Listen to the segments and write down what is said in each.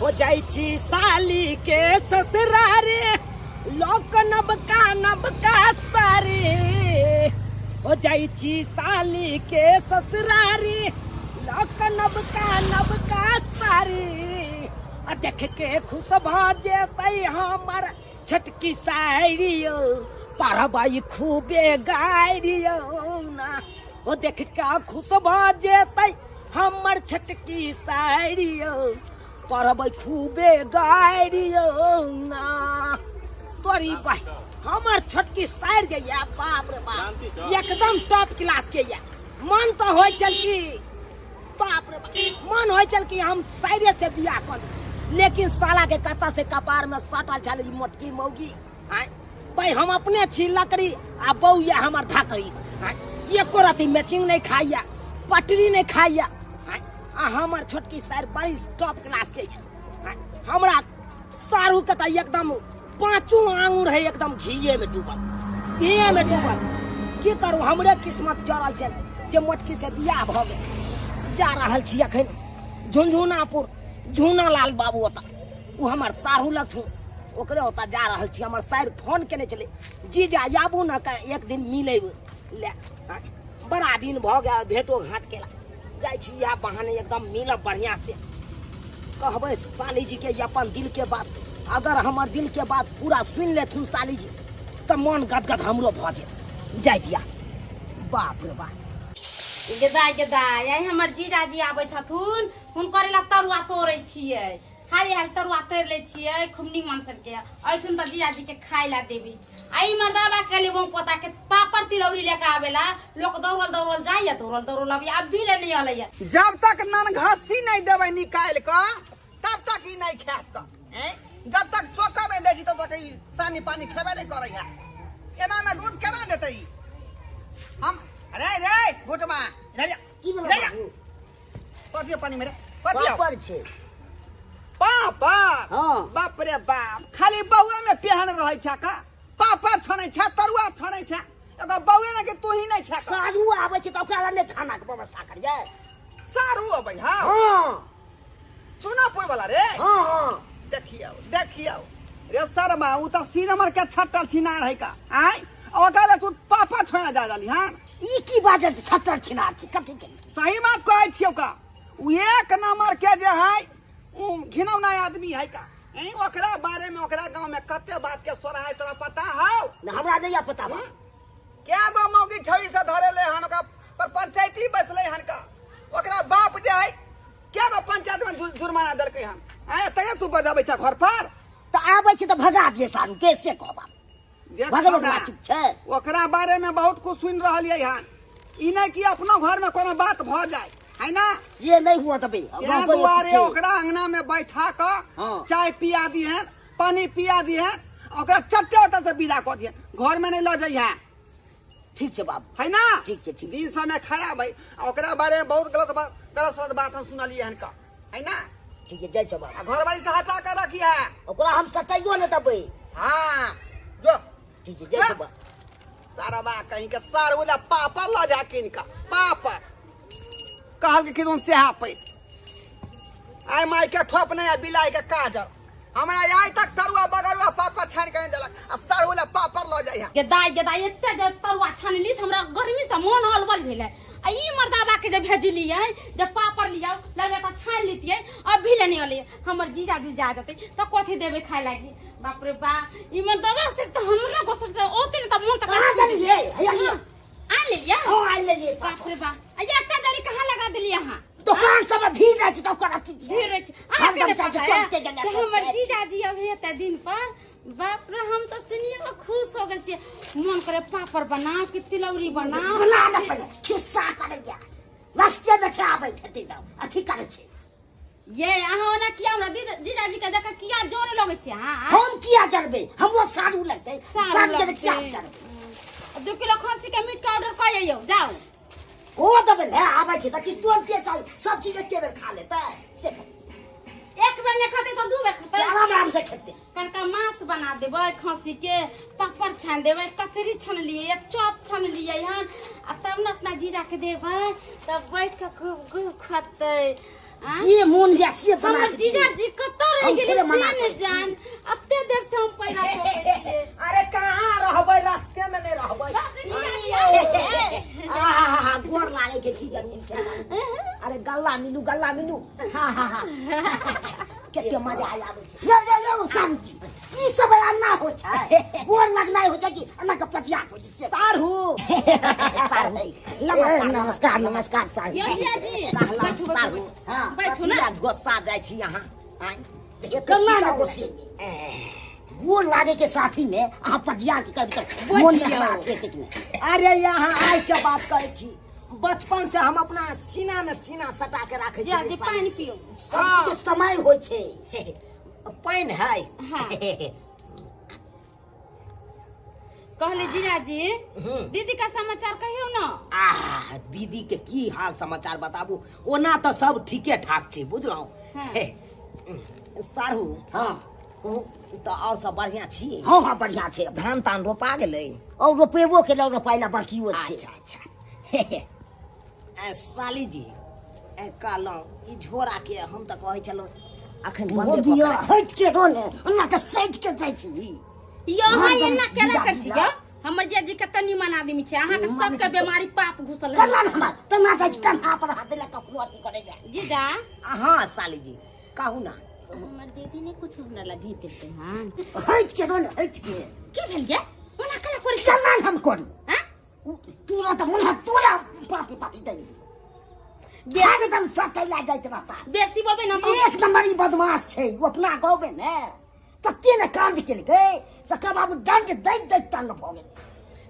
हो जाई छी साली के ससुरारे लोक नबका सारे हो जाई छी साली के ससुरारी लोक नबका सारे आ देख के खुश भ जेतै हमर छटकी साइरियो पारबाई खूबे गाइरियो ना हो देख के खुश भ जेतै हमर छटकी साइरियो पारबाई खूबे गाइरियो ना तोरी भाई हमर छोटकी साइर जइया बाप रे बाप एकदम टॉप क्लास के या मन तो होय चल की बाप रे बाप मन होय चल की हम साइरे से बियाह कर लेकिन साला के कता से कपार में सटल छल मोटकी मौगी भाई हम अपने छी लकड़ी आ बौया हमर धाकड़ी एको राती मैचिंग नहीं खाइया पटरी नहीं खाइया आ हमर छोटकी साइर बड़ी टॉप क्लास के हमरा सारू के एकदम पांचों आंगूर है एकदम घीये में डूबल की करू हमरे किस्मत जड़ल चल जे मोटकी से बियाह भ गए जा रहल छी अखन झुनझुनापुर झुना लाल बाबू ओता उ हमर सारू लगथु ओकरे ओता जा रहल छी हमर साइर फोन केने चले जीजा आबू न का एक दिन मिले ले बड़ा दिन भ गया भेटो घाट केला जाय छी या बहाने एकदम मिलब बढ़िया से कहबे साली जी के अपन दिल के बात अगर हमार दिल के बात पूरा सुन लेथुन साली जी तो मन गदगद हमरो भ जाय दिया बाप रे बाप गेदाय आई हमर जीजाजी आबै छथुन हुनकर ला तरुआ तोड़ै छियै खाली हाल तरुआ तोड़ ले छियै खूब निमन सन के अइथुन त जीजाजी के खाइ ला देबी आई मर्दाबा के लिए वो पता के पापड़ तिलौरी लेके आवेला लोग दौड़ल जाइए दौड़ल अभी अभी ले नहीं आलैया जब तक नन घसी नहीं देबै निकाल के तब तक ई नहीं खात त जब तक चोखा नहीं दे तब तक सानी पानी खेबे नहीं करे है एना में दूध केना देतै हम अरे रे घुटमा की बोला कथियो पानी मेरे पापड़ छे पापड़ हां बाप रे बाप खाली बहुए में पेहन रहै छ का पापड़ छनै छ तरुआ छनै छ एगो बहुए ना के तू ही नहीं छ सारू आबै छ त ओकरा ने खाना के व्यवस्था करिए सारू अबै हां चुनापुर वाला रे हां देखियो रे शर्मा उ त सी नंबर के छट्टल छिनार है का आई ओकरा तू पापा छोया जा डाली हां ई की बाजत छट्टल छिनार छी कथि के सही बात कहै छियो का उ एक नंबर के जे है उ घिनौना आदमी है का ओकरा बारे में ओकरा गांव में कते बात के सोरा है तोरा पता हौ हमरा नहीं पता बा क्या गो मौगी छई से धरे ले हन का पर पंचायती बसले हन का ओकरा बाप जे है क्या गो पंचायत में जुर्माना देलकै हन तय तू बजाबै छ घर पर त आबै छ त भगा दिए सारू कैसे कहबा भगवान बात छै ओकरा बारे में बहुत कुछ सुन रहलियै हन ई नहीं कि अपना घर में कोनो बात भ जाए है ना ये नहीं हुआ तबे यहाँ दुआरे ओकरा अंगना में बैठा के चाय पिया दिए पानी पिया दिए ओकरा चट्टे ओटा से विदा कर दिए घर में नहीं ल जाइए ठीक है बाबू है ना ठीक है ठीक दिन समय खराब है ओकरा बारे में बहुत गलत बात हम सुनलिए हन का है ना ठीक है जय छ बाबू घर वाली से हटा कर रखी है ओकरा हम सटाइयो न दबै हां जो ठीक है जय छ बाबू सारा बा कहीं के सार वाला पापा ल जा के इनका पापा कहल के किन से हा पे आई माई के ठोप नहीं बिलाई के काज हमरा आई तक तरुआ बगरुआ पापा छान के देलक आ सार वाला पापड़ ल जाय है गेदाय एते जे तरुआ छानली हमरा गर्मी से मन हलवल भेले आ ई मर्दाबा के जे भेजलियै जे पापड़ लिया लगे त छान लितियै अभी ले नहीं आले हमर जीजाजी जा जते त कथि देबे खाय लागी बाप रे बा ई मर्दाबा से त हमरा गोसर ओते त मन त कहां जानिए आ ले लिया हां आ ले लिए बाप रे बा एते जरी कहां लगा देली यहां दुकान सब भीड़ रह त ओकरा अथि भीड़ रह हम चाचा चलते गले हमर जीजाजी अब हेते दिन पर बाप रे हम तो सुनिए तो खुश हो गेल छी मन करे पापड़ बनाओ कि तिलौरी बनाओ बना न पड़े खिस्सा करे जा रास्ते में छाबै खती दो अथि करे छै ये अहाँ ना किया हमरा जीजाजी के देख किया जोर लगे छी हां हम किया जरबे हमरो सारू लगते सब जन किया जरबे 2 किलो खस्सी के मीट का ऑर्डर कर आइयो जाओ ओ दबे ले आबै छै त कि तुरंत चल सब चीज एक बेर खा लेता से एक बेर नहीं खाते तो 2 बेर खाते आराम से खेते कनका मांस बना देबै खस्सी के पापड़ छान देबै कचरी छान लिए चॉप छान लिए हन आ तब न अपना जीजा के देबै तब बैठ के खूब खूब खतै जी मोन या से बना हमर जीजा जी कत केते मजा आबै छै। यो साहूजी ई सब ना हो छै गोर लगनाइ हो छै कि अन्ना के पतिया हो छै सारू नमस्कार नमस्कार साहू यो जीजाजी बैठू सारू हां बैठू ना। कथिया गोस्सा जाइ छी अहाँ आइ देखियौ कल्ला ना गोसे गोर लागे के साथी में अहाँ पतिया के कर मन में बात देते कि नहीं अरे यहाँ आइ के बात करे छी। बचपन से हम अपना सीना में सीना सटा के राखे छी। जीजाजी पानी पियो। सब चीज के समय होय छै पाइन है हाँ। कहले जीजाजी दीदी का समाचार कहियो ना। आह दीदी के की हाल समाचार बताबू। ओना तो सब ठीके ठाक छै बुझलौ। हाँ। सारू हां तो और सब बढ़िया छी। हां हां बढ़िया छै धान तान रोपा गेलै। और रोपेबो के लौ रोपाइला बाकी हो छै। अच्छा अच्छा साली जी कहलौ ई झोरा के हम तो कहै छलो अखन बंदे मोदिया पकड़ा। हट के रोने अन्ना के सैट के जाइ छी यो हाँ, हां एना केला जीजाजी कर छी ला। यो हमर जीजाजी कते निमन आदमी छै। अहाँ के निमन सबके छै। बीमारी पाप घुसल कन्ना है। ना तना जाइ छी कन्हा पर हाथ देला कखनो अथी करे जाय जीजा हाँ साली जी कहू ना। हमर दीदी ने कुछ हमरा ला भेज देते हां। हट के रोने हट के की भेल गे ओना कला करै छी कन्ना हम करू हां। तोरा तो मुन्हा तोरा पाती पाती दे बेग एकदम सटैला जाइत रहता बेसी बोलबे ना तो एक नंबर ई बदमाश छै वो अपना गाँव में ने कते ने कांड केलकै सकर बाबू दंड दैत दैत तंग भ गेल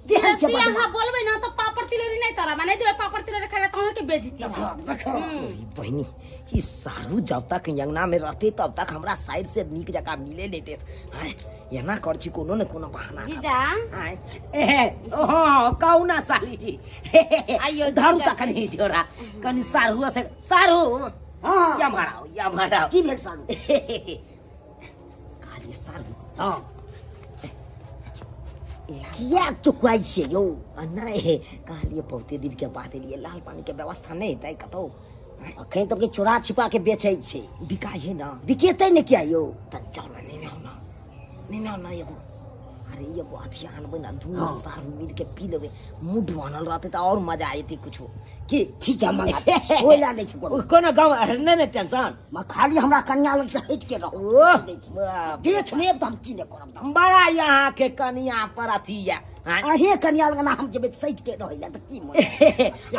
देहन छै बेसी बदमाश अहाँ बोलबे ना तो पापड़ तिलौरी नहीं तोरा माने देबे पापड़ तिलौरी खाए तो अहाँ के बेइज्जती देखो देखो अरे बहनी ई सारू जब तक अंगना में रहते तब तक हमरा साइड से नीक जगह मिले नहीं देत। हाय एना कर छी कोनो न कोनो बहाना। जीजा हाय हां कहू ना साली जी। आइयो धरू जीजा। तक नहीं जोरा कनी सारू से सारू हां या माराओ की भेल सारू काली सारू हां किया चुकवाई छै यो नहीं कहलिए बहुते दिन के बाद लिए लाल पानी के व्यवस्था नहीं तै कतौ अखन तक के चोरा छिपा के बेचै छै बिकाई ना बिकेतै ने क्या यो त चल नहीं ना एगो अरे एगो अथी आनबै ना दू हाँ। सारू मिल के पी लेबै मूड बनल रहते तो और मजा आती कुछ की ठीक है मंगा कोइला नहीं छै कोनो गाँव नहीं टेंशन मैं खाली हमरा कन्या लग से हट के रहो ओह देख लेब हम की ने करब बड़ा यहाँ के कनिया पर अथी या अहे कन्या लग ना हम जेबे सैट के रहैला त की मन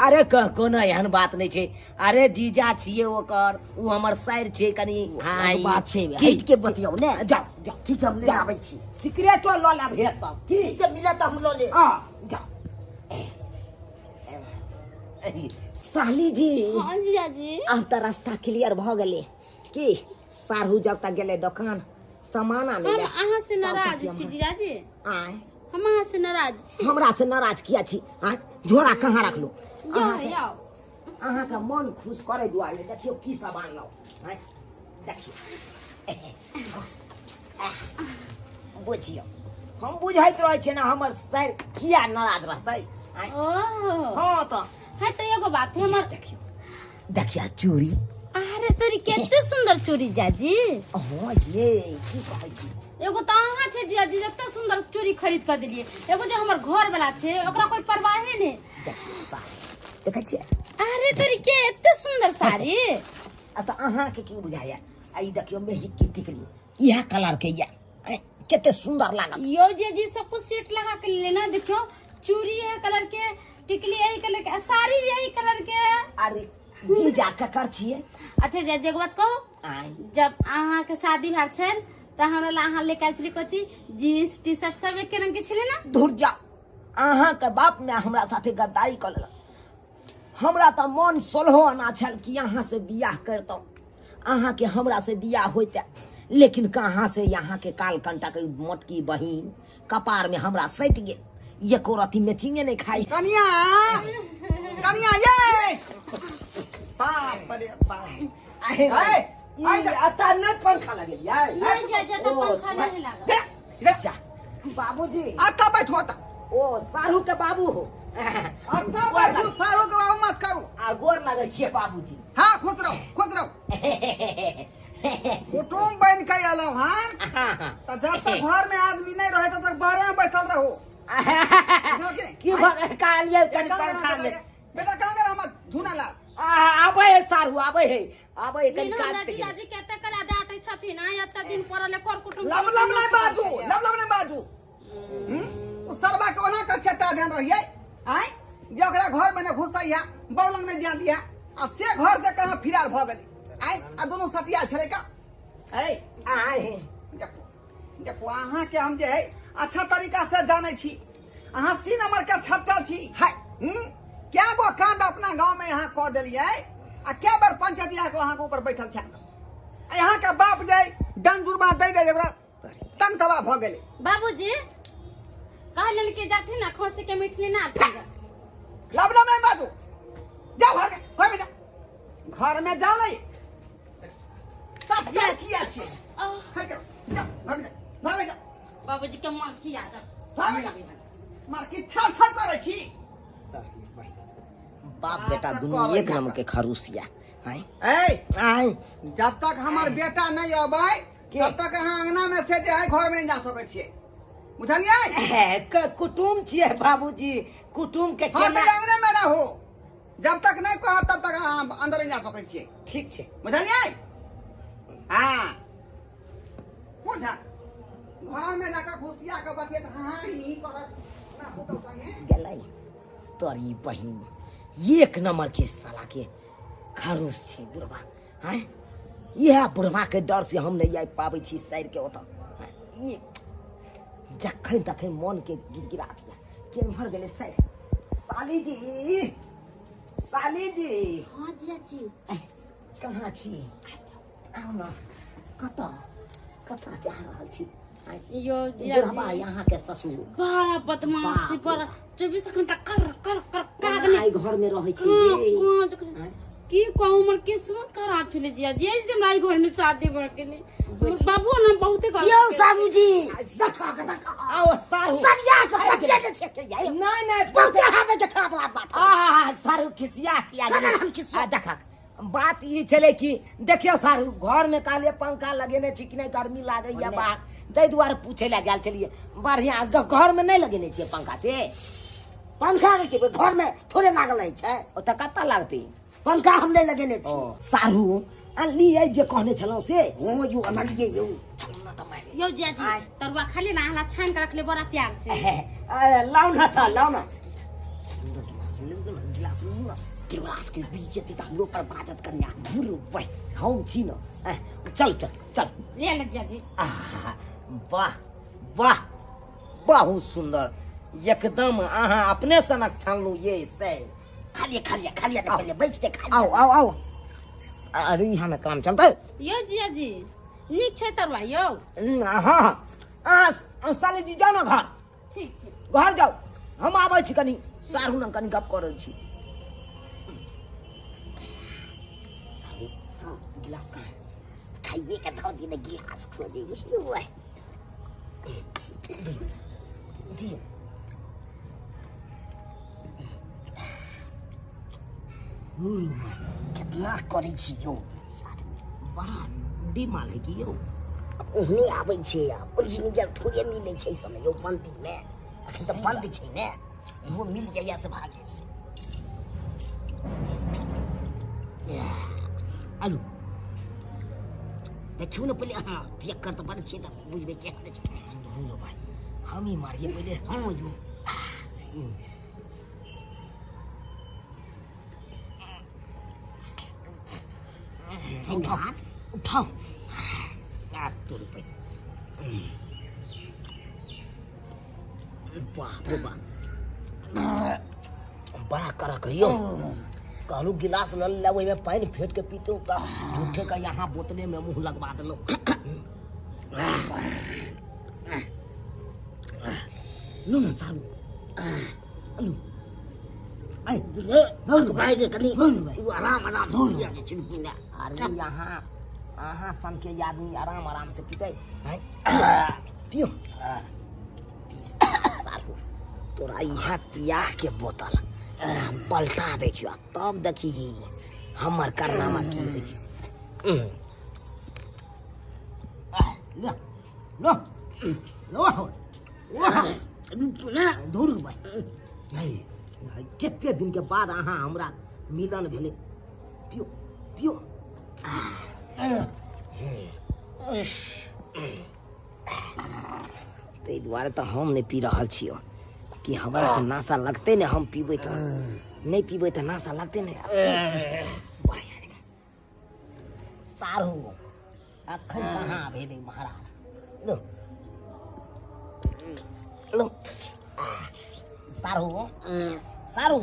अरे कोनो एहन बात नहीं छे। अरे जीजा छिए ओकर उ हमर साइर छे कनी हां बात छै की हट के बतियौ ने जाओ जाओ ठीक है हम ले आबै छी सिगरेटो ल ला भेट त की ठीक है मिला त हम लो ले जाओ साली जी हां जीजाजी अब त रास्ता क्लियर भ गेले की सारू जब तक गेले दुकान सामान आने हम ले अहाँ से नाराज छी जीजाजी। आए हम अहाँ से नाराज छी। हमरा से नाराज किया छी हां झोरा कहाँ रखलू यो अहाँ का मन खुश करे दुआरे देखियो की सामान लाओ हैं देखियो बुझियो हम बुझाइत रहे छे ना हमर सर किया नाराज रहतै ओह हां तो है तो एगो बात है हमर देखिया चूड़ी अरे तोरी केते सुंदर चोरी जाजी। हां ये की कहै छी एगो तो अहाँ छे जीजाजी जते सुंदर चोरी खरीद कर दिलिए एगो जो हमर घर वाला छे ओकरा कोई परवाह नहीं। देखियो साड़ी देखै छी अरे तोरी केते सुंदर साड़ी आ तो अहाँ के की बुझाया आई देखियो मेही की टिकली यह कलर के या केते सुंदर लागत यो जीजाजी सब कुछ सेट लगा के लेना देखियो चूड़ी है कलर के टिकली यही कलर के साड़ी भी यही कलर के। अरे जीजा के कर छिए अच्छा जीजाजी एगो बात कहो आई जब अहाँ के शादी भार छे त हमरा ला अहाँ लेके आइल छली कथी जीन्स टी शर्ट सब एक रंग के छले ना। दूर जा अहाँ के बाप ने हमरा साथे गद्दारी कर लेलक। हमरा तो मन सोलहो आना छल कि यहाँ से बियाह करतौ अहाँ के हमरा से बियाह होते लेकिन कहाँ से यहाँ के काल कंटा के मोटकी बहिन कपार में हमरा सट गेल एको रती मैचिंगे नहीं खाई कनिया कनिया ये बाप रे बाप अता नहीं पंखा लगे नहीं जीजाजी तो पंखा नहीं लगा। जा बाबूजी आता बैठो ता ओ सारू के बाबू हो आता बैठो सारो के बाबू मत करू आ गोर लगे छिए बाबूजी हां खुद रहो कुटुम बन के आलो हां तो जब तक घर में आदमी नहीं रहे तब तक बाहर में बैठल रहो की कालिए कनी पंखा में बेटा कहां गेल हमर धुना ला आबे है सारू आबे है कनी हमरा काट से जीजाजी केते कला डांटे छथिन दिन परले कर कुटुम लब लब नहीं बाजू, लब लब नहीं बाजू। उ सरबा के ओना के चटा ध्यान रहिए। आय जे ओकरा घर में न घुसैया, बौलंग में जा दिया, आ से घर से कहां फिरार भ गेली। आय आ दोनों सतिया छले का। ए आय देखो देखो अहाँ के हम जे है अच्छा तरीका से जाने छी। अहाँ सी नंबर के छट्टा छी। हाय क्या गो कांड अपना गांव में यहाँ कह दिलिए आ क्या बार पंचायतिया को अहाँ के ऊपर बैठल छे। यहाँ के बाप जाय दंड जुर्मा दे दे ओकरा तंग तबा भ गेले। बाबूजी कह लेल के जाथे ना खोसे के मिठली ना आपेगा। लब लब नहीं बाजू, जाओ घर में, घर में जाओ, घर में जाओ नहीं सब क्या किया से जाओ घर में जाओ बाबूजी के मन किया जा मार की छल छल करे छी। बाप बेटा दुनू एक नंबर के खरूसिया हैं। ए जब तक हमार बेटा नहीं अबै तब तक अहाँ अंगना में से जे है घर में नहीं जा सकै छियै, बुझलियै। कुटुम छियै बाबूजी, कुटुम के हाँ तो अंगने में रहो, जब तक नहीं कहो तब तक अहाँ अंदर नहीं जा सकै छियै। ठीक छै बुझलियै। हाँ बुझा घर में जाकर घुसिया के बतियत हाँ ही करत ना भूतल संगे गेलै तोरी बहिन एक नंबर के साला के खरूस छै बुढ़वा हैं। यह बुढ़वा के डर से हम नहीं आ पाबै छी सैर के ओतऽ। ये जखन तखन मन के गिरगिरा दिया केम्हर गेलै सैर। साली जी, साली जी। हां जी कहाँ छी? आओ ना कतऽ कतऽ जा रहल छी? यो बुढ़वा यहाँ के ससुर बड़ा बदमाशी पर 24 घंटा कर कर कर कागने घर में रहै छी। की कहूं हमर किस्मत खराब छले जिया जैसे हमरा घर में शादी भ गेलै। बाबू ना बहुते गलत क्यों साबू जी देखा आओ सारू सरिया के पतिया के छके जाए नहीं बहुते हमें देखा बला बात सारू खिसिया किया अगर हम किसी देखा बात ये चले कि देखियो सारू घर में काले पंखा लगेने छी कि नहीं गर्मी लागैया बाहर तै दुआरे पूछे ला गेल चलिए बढ़िया घर में नहीं लगेने छियै पंखा से। पंखा के घर में थोड़े लागल है छै ओ त कत्ता लागतै पंखा हम नहीं लगेने छी। सारू अलिए जे कहने छलौ से ओ यो अनलिए यो यो जी तरुआ खाली ना हला छान के रखले बड़ा प्यार से। लाउ ना था लाउ ना गिलास के बीच त हम लोग पर बात करना गुरु भाई हम छी न चल चल चल ले ले जी। वाह वाह बहुत सुंदर एकदम अहाँ अपने सनक छानलू ये से। खालिए पहले बैठते खा आओ आओ आओ अरे यहाँ में काम चलता है। यो जी नीक छै तरुआ यो। हाँ साले जी जाओ ना घर ठीक छै घर जाओ हम आबै छी कनी सारू न कनी गप करै छी। सारू गिलास कहाँ है? खाइए के धो दी गिलास खो दे हुआ दियो कितना करै छी यो बड़ा डिमाल है कि यो ओहने आबै छै ओरिजिनल गल थोड़े मिलै छै समय यो बंदी में अखन त बंद छै ने वो मिल जाइया से भागे से। आलू देखियो न पहले हाँ पियक कर त बड़ छै त बुझबे के हाल छै। धुनो भाई हम ही मारिए पहले हाँ यो उठाओ यार तोड़ पे बाप रे बाप बड़ा करा कहियो कहलू गिलास ल लेबै में पानी फेंट के पीतो का झूठे का यहाँ बोतले में मुंह लगवा देलो। लो ना सारू लो आई भाई दे कनी भाई आराम धोल जा छै चिनपुना अरे यहाँ सन के आदमी आराम आराम से पीते हैं पियो सारू तोरा यहाँ पिया के बोतल पलटा दे छियो तब देखी हमर करनामा की होइ छै। लो लो लो धुर भाई कते दिन के बाद अहाँ हमरा मिलन भेले पियो पियो ताहि दुआरे तो हम नहीं पी रहा छियो कि हमरा तो नाशा लगते ने हम पीबे तो नहीं पीबे तो नाशा लगते ने सारू अखन कहाँ भेले महाराज लो लो सारू सारू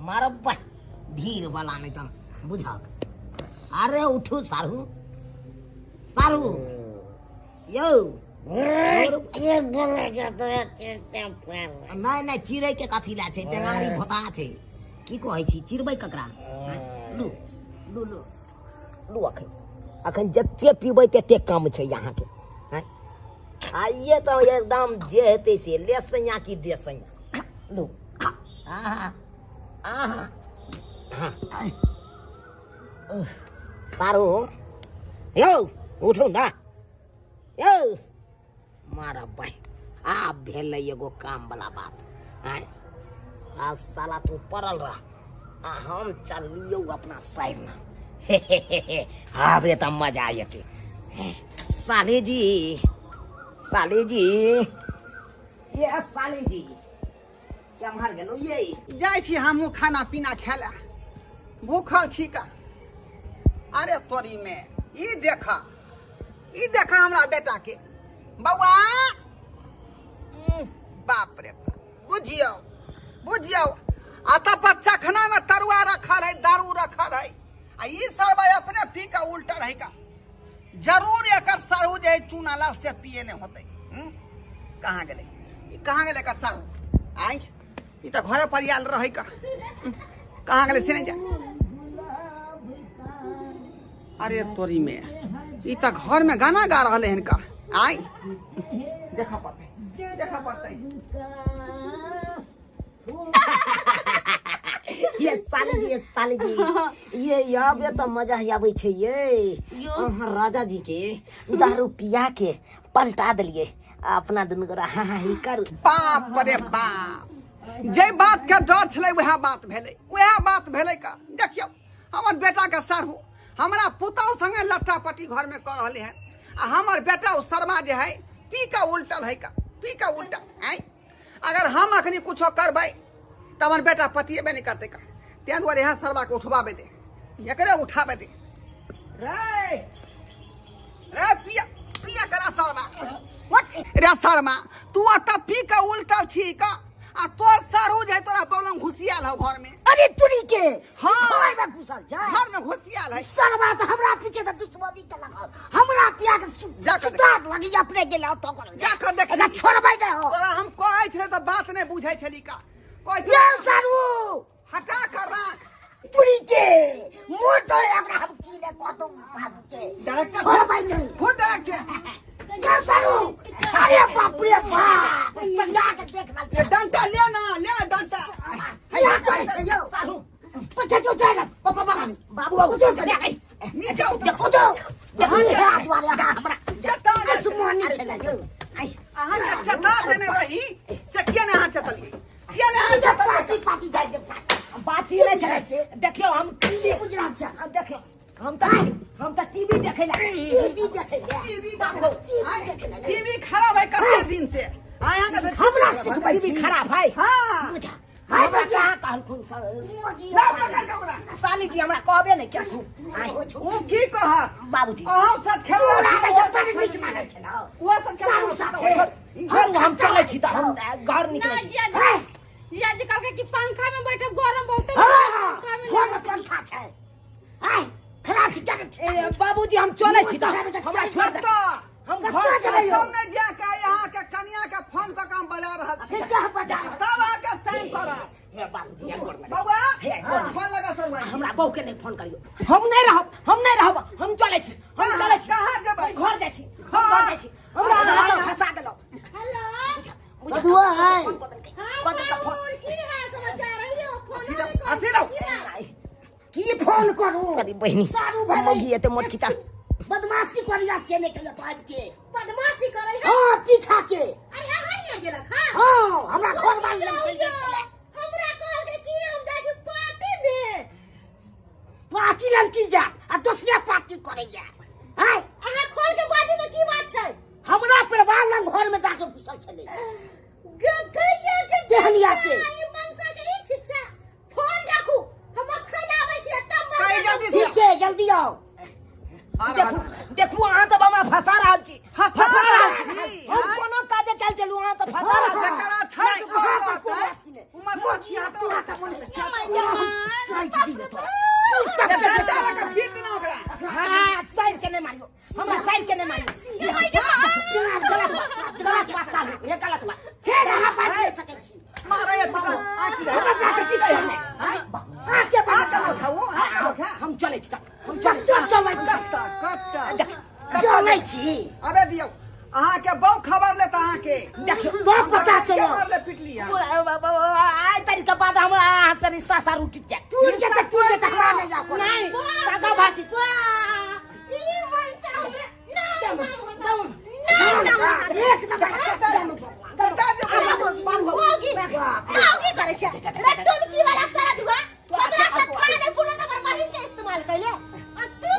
मारो बा धीर वाला नहीं तो बुझा अरे उठो सारू सारू यो नहीं चिड़ै के कथी ला छै टेंगारी भोता छै की कहै छी चिड़बै ककरा लू लू लू लू अखन जते पीबै तते कम छै यहाँ के आइए तो एकदम जे हेतै से ले सैया की दे सैया लू आहा आहा तारो यो उठो ना यो मारा भाई आप भेल एगो काम वाला बात आय अब साला तू पड़ल रह हम चलियो अपना साइड में अब ये तो मजा आयते साले जी ये साले जी क्या मार गेलो ये जाय छी हमहू खाना पीना खाला भूखल छी का अरे तोरी में ई देखा हमरा बेटा के बउआ बाप रे बाप बुझियो आता पर चखना में तरुआ रखल है दारू रखल है आ ई सब अपने पी का उल्टल है का जरूर एकर सारू जे चूना लाल से पिए ने होते कहाँ गेले का सारू आई ई त घरे पर आयल रहे का कहाँ गेले से नहीं जा अरे तोरी में ई त घर में गाना गा रहे हैं का आई देखा पड़ते ये साली जी ये याबे तो मजा आवे छे ये अहाँ राजा जी के दारू पिया के पलटा दिलिए अपना दुनू गोरा हाँ ही कर बाप रे बाप जे बात के डर छले वह बात भेले का देखियो हमर बेटा के सारू हमरा पुतौ संगे लट्टा पट्टी घर में कर रहले हैं आ हमर बेटा उ शर्मा जे है पी का उल्टल है का पी का उल्टल है अगर हम अखनी कुछो करबै त हमर बेटा पतिएबे नहीं करते का तें दुआरे यहाँ शर्मा के उठवाबे दे एकरे उठाबे दे रे पिया करा शर्मा रे शर्मा तू अत पी का उल्टल छी का आ तोर सारू जे तोरा प्रॉब्लम घुसियाल हो घर में अरे तुरी के हाँ घर में घुसल जा घर में घुसियाल है सरवा तो हमरा पीछे तो दुश्मनी के लगा हमरा पिया के सुतार लगी अपने गेला तो कर जाकर देख अच्छा छोड़बै नहीं हो तोरा हम कहै छले तो बात नहीं बुझै छली का ये सारू हटा कर राख तुरी के मोर तो हमरा हम चीने कतो सारू के छोड़बै नहीं खुद डायरेक्ट ये सारू अरे बाप रे बाप सरिया के देख रहा ये डंटा ले ना ले डंटा या करे छै यो सारू पछे जो जाएगा बाबू तो चले गई नीचे देखो देखो ये द्वारे हमरा जटा दुश्मनी छले यो आई अहाँ के चटा देने रही से के ने हाथ चतल के ने हाथ चतल पार्टी जाए देख बाती नहीं चले देखियो हम टीवी गुजरात से अब देखियो हम तो टीवी देखे ला टीवी देखे टीवी खराब है कते दिन से आया का हमरा सिखबै टीवी खराब है हां हाय बच्चा कहल खून साली जी हमरा कहबे नहीं क्या ओ की कह बाबूजी अहाँ साथ खेलला वो सब साथ हम चले छी त हम घर निकले छी जिया जी कहलकै कि पंखा में बैठब गरम बहुते हां में पंखा छै हाय खराब छी क्या बाबूजी हम चले छी त हमरा छोड़ दे हम घर चले सामने जा के यहाँ के कन्या के फोन का काम बजा रहल छी क्या बजा तब आके साइन करा हे बाबूजी एक गोर बाबा फोन लगा सर हमरा बहू के नहीं फोन करियो हम नहीं रहब हम चले छी कहां जेबै घर जाय छी हमरा फंसा देलो हेलो बदुआ है की है समाचार है यो फोन हंसी रहो की फोन करू अरे बहनी सारू भाई मगी एते मत खिता बदमाशी करिया से नहीं कहियो तो आबि के बदमाशी करे हां पीठा के अरे यहाँ ही गेला खा हां हमरा घर वाली लग चल गेल छले हमरा कहलकै कि हम जाइ छी पार्टी में पार्टी लंटी जा आ दूसरे पार्टी करे जा हाय अहाँ खोल के बाजू ने की बात छै जाबे दियो अहाँ के बहु खबर लेता अहाँ के देखियो तो पता चलो मारले पिटली है आई तारी के बाद हमरा हाथ से रिश्ता सार उठ जाए तू जे हमरा ले जा नहीं दादा भाती ये मनसा हमरा एक नंबर आओगी करे छे रट्टन की वाला सारा दुआ हमरा से थाने ने पुरो नंबर महीन के इस्तेमाल कैले और तू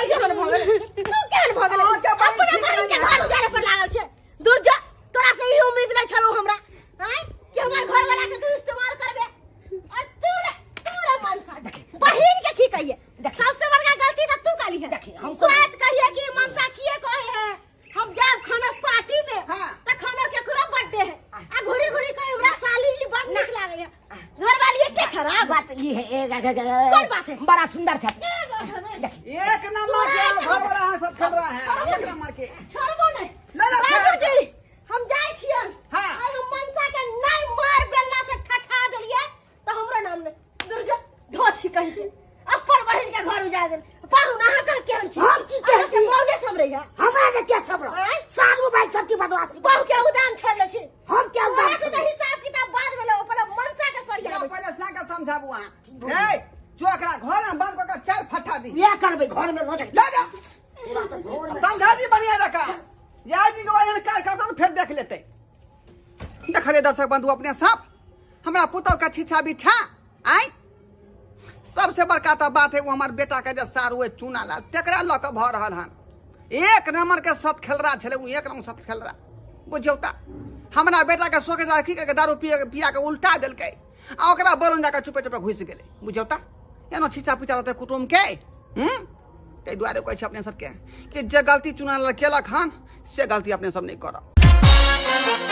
केहन भगल अपने बहिन के घर उजारे पर लागल छे दूर जा तोरा से ई उम्मीद नै छलो हमरा हैं कि हमर घर वाला के तू इस्तेमाल करबे और तू मनसा बहिन के की कहिए सबसे बड़का गलती त तू कली है हम स्वाद कहिए कि मनसा किए कहे है हम जाब खाना पार्टी में त खाना के कुरा बर्थडे है आ घुरी घुरी कहे हमरा साली जी बड़ निक लागे है घर वाली के खराब बात ये है कौन बात है बड़ा सुंदर छा एक नंबर के घर वाला हां सब खेल रहा है एक नंबर के छोड़बो नहीं ले बाबूजी हम जाय छियन हां आई हम मनसा के नहीं मार बेलना से ठठा देलिए त हमरा नाम ने दुर्जा धोछी कहि के अपन बहिन के घर उजाड़ देल पाहुन अहाँ कह केहन छी हम की कहती से मौले समरे है हमरा के क्या सब सागु भाई सब की बदवासी बहु के उदान खेल ले छी हम क्या उदान से तो हिसाब किताब बाद में लो पर मनसा के सरिया पहले साका समझाबू अहाँ ए चोकरा घर में बंद करके चार फट्टा दी ये करबे घर में ले जा पूरा तो घर में समझा दी बढ़िया रखा याद जी के वजह काल का तो फिर देख लेते देख रे दर्शक बंधु अपने साथ हमरा पुतौ का छिछा बिछा आई सबसे बड़का तो बात है वो हमार बेटा के जे सारू चूना ला तेकरा ल के भ रहल हन एक नंबर के सत खेल रहा छले उ एक नंबर सत खेल रहा बुझौता हमरा बेटा के सोके जा की के दारू पिया के उल्टा देलकै आ ओकरा बोलन जाके चुपे चुपे घुस गेलै बुझौता एना छिछा पिछा रहते कुटुम के तै दुआरे कहै छै अपने सबके कि जे गलती चुना केलक हन से गलती अपने सब नहीं करब।